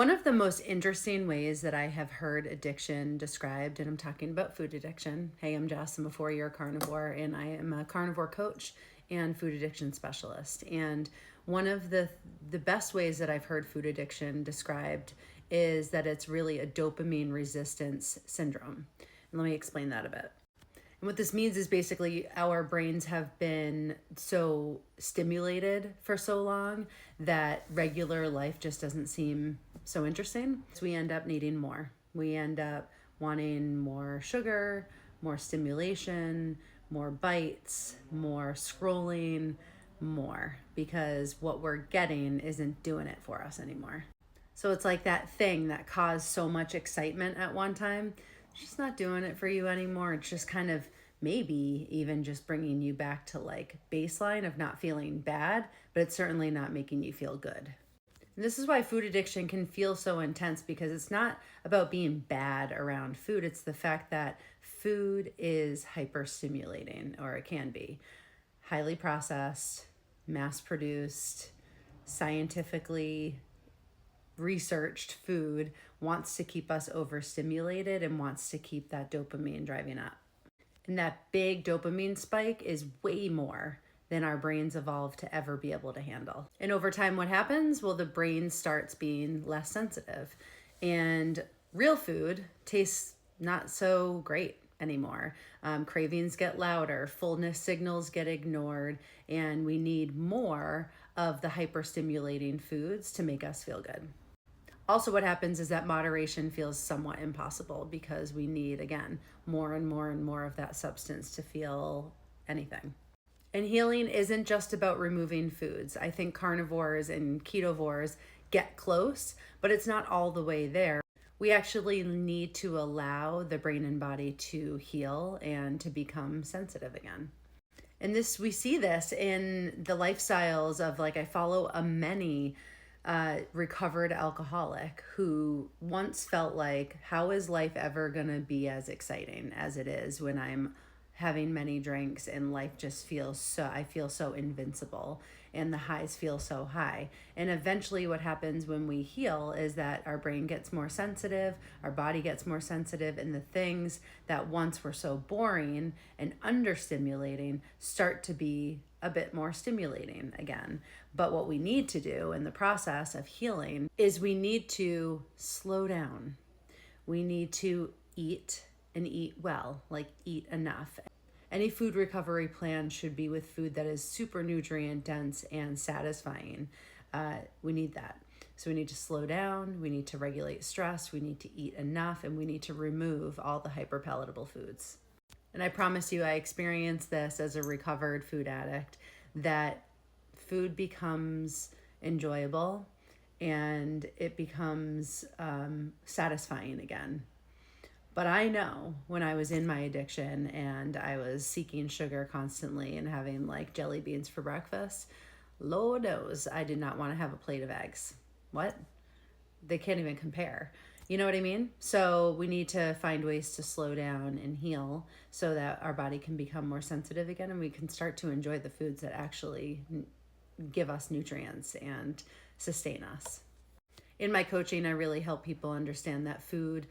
One of the most interesting ways that I have heard addiction described, and I'm talking about food addiction. Hey, I'm Jess, I'm a 4-year carnivore, and I am a carnivore coach and food addiction specialist. And one of the best ways that I've heard food addiction described is that it's really a dopamine resistance syndrome. And let me explain that a bit. And what this means is basically our brains have been so stimulated for so long that regular life just doesn't seem so interesting. So we end up needing more. We end up wanting more sugar, more stimulation, more bites, more scrolling, more, because what we're getting isn't doing it for us anymore. So it's like that thing that caused so much excitement at one time, it's just not doing it for you anymore. It's just kind of maybe even just bringing you back to like baseline of not feeling bad, but it's certainly not making you feel good. And this is why food addiction can feel so intense, because it's not about being bad around food. It's the fact that food is hyper-stimulating, or it can be. Highly processed, mass-produced, scientifically researched food wants to keep us overstimulated and wants to keep that dopamine driving up. And that big dopamine spike is way more than our brains evolved to ever be able to handle. And over time, what happens? Well, the brain starts being less sensitive, and real food tastes not so great anymore. Cravings get louder, fullness signals get ignored, and we need more of the hyperstimulating foods to make us feel good. Also, what happens is that moderation feels somewhat impossible, because we need, again, more and more and more of that substance to feel anything. And healing isn't just about removing foods. I think carnivores and ketovores get close, but it's not all the way there. We actually need to allow the brain and body to heal and to become sensitive again. And we see this in the lifestyles of, like, I follow many recovered alcoholic who once felt like, how is life ever going to be as exciting as it is when I'm having many drinks and life just I feel so invincible and the highs feel so high. And eventually what happens when we heal is that our brain gets more sensitive, our body gets more sensitive, and the things that once were so boring and understimulating start to be a bit more stimulating again. But what we need to do in the process of healing is we need to slow down. We need to eat and eat well, like eat enough. Any food recovery plan should be with food that is super nutrient dense and satisfying. We need that. So we need to slow down, we need to regulate stress, we need to eat enough, and we need to remove all the hyper-palatable foods. And I promise you, I experienced this as a recovered food addict, that food becomes enjoyable and it becomes satisfying again. But I know when I was in my addiction and I was seeking sugar constantly and having like jelly beans for breakfast, Lord knows I did not want to have a plate of eggs. What? They can't even compare. You know what I mean? So we need to find ways to slow down and heal so that our body can become more sensitive again, and we can start to enjoy the foods that actually give us nutrients and sustain us. In my coaching, I really help people understand that food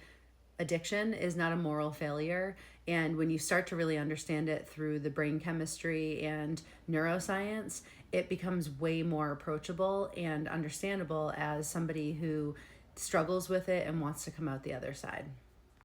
addiction is not a moral failure. And when you start to really understand it through the brain chemistry and neuroscience, it becomes way more approachable and understandable as somebody who struggles with it and wants to come out the other side.